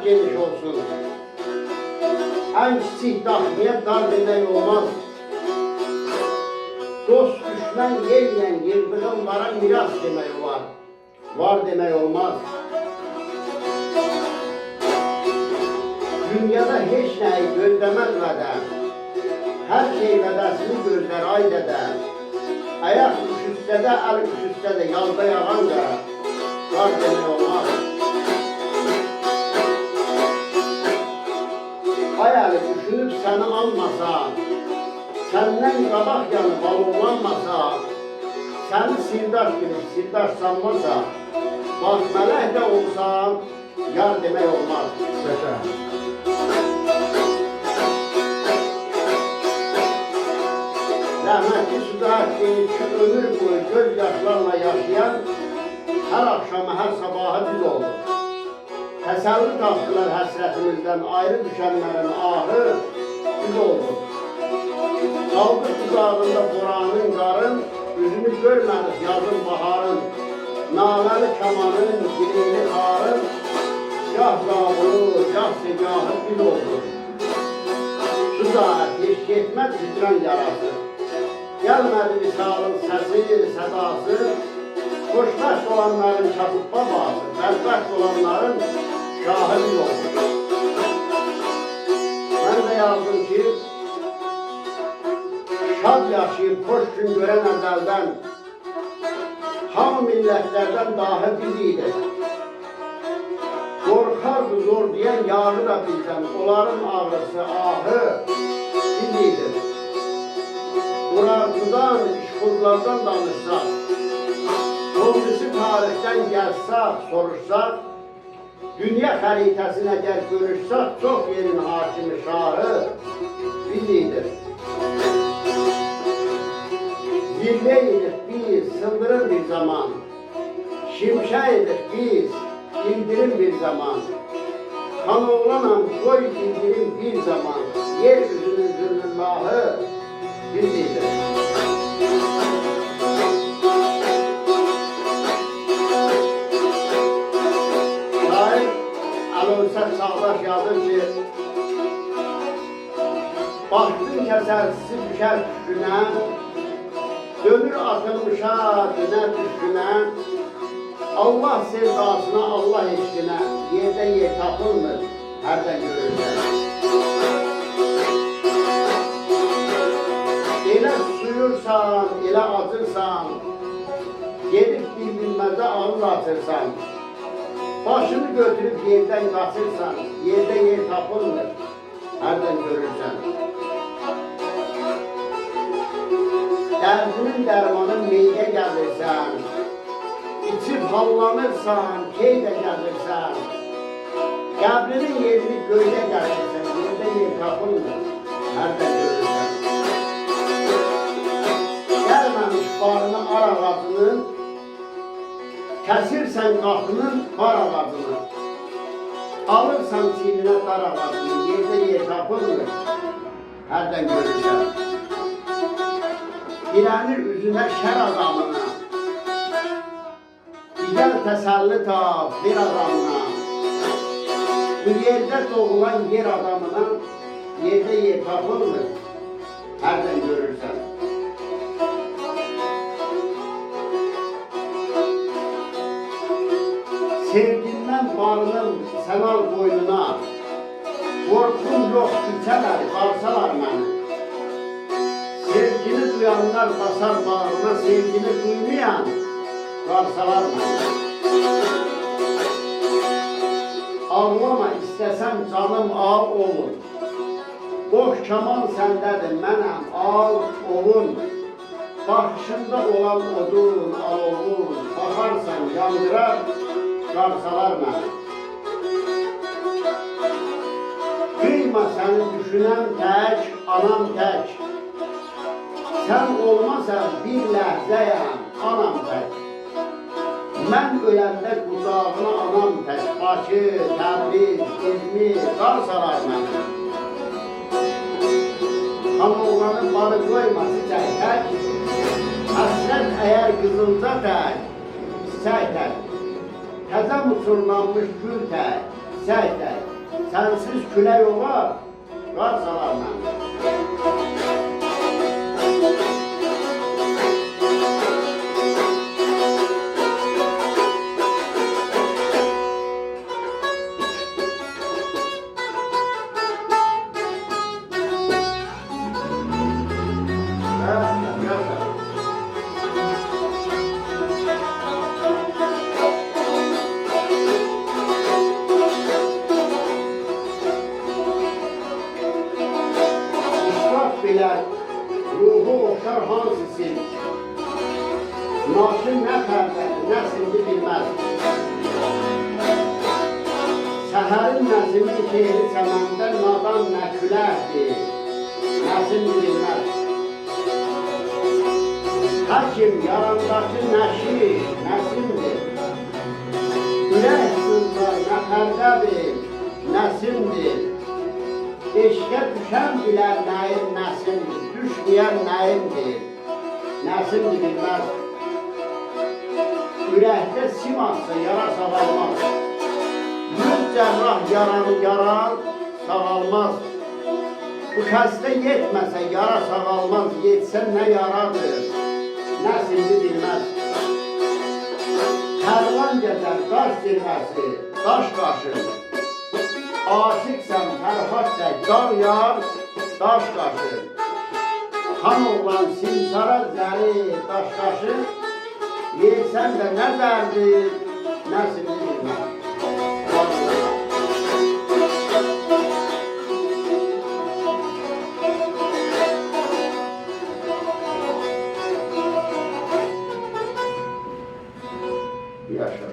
hayat geniş olsun. En kiçik daxmiyə dar demək olmaz. Dost düşmən yerlə yıldığınlara miras demək olar. Var demək olmaz. Dünyada heç nəyi gözləməz vədən. Hər şey vədəsini gözlər ay dədə. Ayaq kuş üstədə, əl kuş üstədə, yalda yağan qara. Var demək olmaz. Ay əli düşünüb səni almasa, səndən qabaq yanı balonlanmasa, səni sirdaş bilib sirdaş sanmasa, bax mələk də olsan, yar demək olmaz. Rəhmətli Südət deyir ki, ömür boyu göz yaşlarla yaşayan hər axşamı, hər sabahı biz olduq. Təsəlli tapdılar həsrətimizdən, ayrı düşənlərin ahı biz olduq. Qaldıq uzağında boranın qarın, üzünü görmədik yazın baharın, naləli kamanın, dilini qarın, gah qavulu, gah segahı biz olduq. Südət heç getməz hicran yarası, gəlmədi misalın səsi, sədası, xoşbəxt olanların çapıb babası, bədbəxt olanların şahı biz olduq. Mən də yazdım ki, şad yaşayıb xoş gün görən əzəldən, hamı millətlərdən dahi biz idik. Qorxardı zor deyən yağı da bizdən, onların ağrısı, ahı biz idik. Urartıdan, işğullardan danışsaq, komünisi tarixdən gəlsək, soruşsaq, dünya xəritəsini əgər görüşsək, çox yerin hakimi şahı biz idik. Zirvə idik biz, sındırın bir zaman, şimşək idik biz, indirin bir zaman, kan oğlanam, koy indirin bir zaman, yer üzünün züllullahı biz idik. Əlövsət Çağdaş yazır ki, baxdın kəsərsiz düşər düşkünə, dönür atılmışa dönər düşkünə, Allah sevdasına, Allah eşqinə, yerdə yer tapılmır, hərdən görürsən. Elə suyursan, elə acırsan, gedib bir-bilməzə ağız atırsan, başını götürüp yerden kaçırsan, yerde yer tapılmır, nereden görürsen. Dərdinin dərmanın meyde gəlirsən, içib hallanırsan, keydə gəlirsən, qəbrinin yerini göydə gəlirsən, yerde yer tapılmır, nereden görürsən. Gəlməmiş barını arağatının, kəsirsən qapının bar ağacını, alırsan çiğninə dar ağacını, yerdə yer tapılmır, hərdən görürsən. Dirənir üzünə şər adamına, digər təsəlli tap bir adamına, bu yerdə doğulan yer adamına, yerdə yer tapılmır, hərdən görürsən. Sevgindən barınım sən al boynuna, qorxum yox küçələr, qarsalar məni. Sevgini duyanlar basar bağrına, sevgini duymayan qarsalar məni. Ağlama istəsəm canım al olun, boş kaman səndədir mənəm al olun. Baxışında olan odun, alovun, baxarsan yandırar, qarsalar məni. Qıyma səni düşünəm tək, anam tək. Sən olmasan bir ləhzəyəm, anam tək. Mən öləndə qucağına anam tək. Bakı, Təbriz, İzmir, qarsalar məni. Xan oğlanın barı qoyması çək. Həsrət əgər qızılca tək, çiçək tək. Təzə musurlanmış gül tək, çiçək tək. Sensiz külək olar, qar salar məndə. Bilər, ruhu oxşar hansısin, naşın nə tərbədir, nə sindi bilməz. Səhərin nəsimi şehri səməndə nadan nə küləkdir, nə sindi bilməz. Həkim yarandakı nəşi, nəsimdir, ürək sızlar nə pərdədir, nəsimdir. Eşqə düşən bilər nəyim nəsimdir, düşməyən nəyimdir, nəsimdir bilməz. Ürəkdə sim atsa yara sağalmaz, 100 cərrah yaranı yarar, sağalmaz. Bu xəstə yetməsə yara sağalmaz, yetsə nə yaradır, nəsimdir bilməz. Tərvan gəzər daş zirvəsi, daş qaşır. Aşıqsan tərxatlə qar yağar, daş qaşır. Xan oğlan simsara zəli daş qaşır, yersən də nə dərdir, nə sinir bilməz. Yaşa.